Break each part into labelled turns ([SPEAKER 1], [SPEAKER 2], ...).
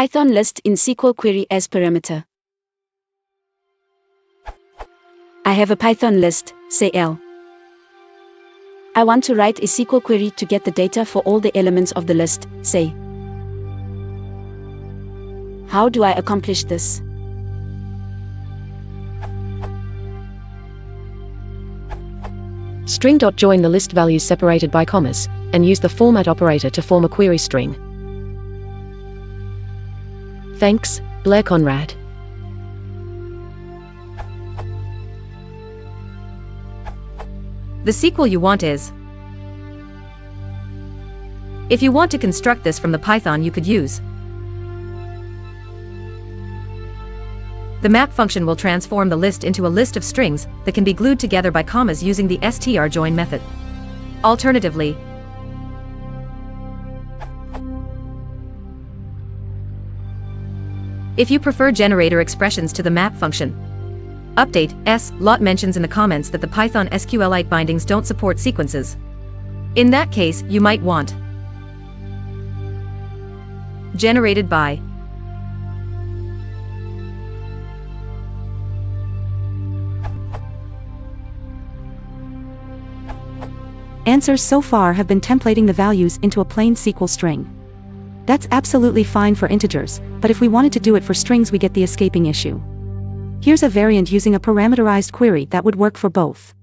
[SPEAKER 1] Python list in SQL query as parameter. I have a Python list, say L. I want to write a SQL query to get the data for all the elements of the list, say. How do I accomplish this?
[SPEAKER 2] String.join the list values separated by commas, and use the format operator to form a query string. Thanks, Blair Conrad.
[SPEAKER 3] The SQL you want is. If you want to construct this from the Python, you could use. The map function will transform the list into a list of strings that can be glued together by commas using the strjoin method. Alternatively, if you prefer generator expressions to the map function, update lot mentions in the comments that the Python SQLite bindings don't support sequences. In that case, you might want generated by.
[SPEAKER 4] Answers so far have been templating the values into a plain SQL string. That's absolutely fine for integers, but if we wanted to do it for strings, we get the escaping issue. Here's a variant using a parameterized query that would work for both.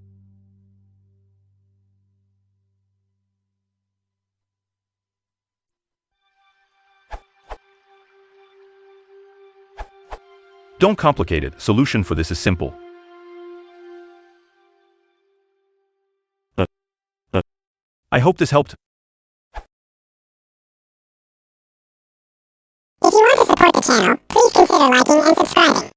[SPEAKER 5] Don't complicate it. Solution for this is simple. I hope this helped.
[SPEAKER 6] If you want to support the channel, please consider liking and subscribing.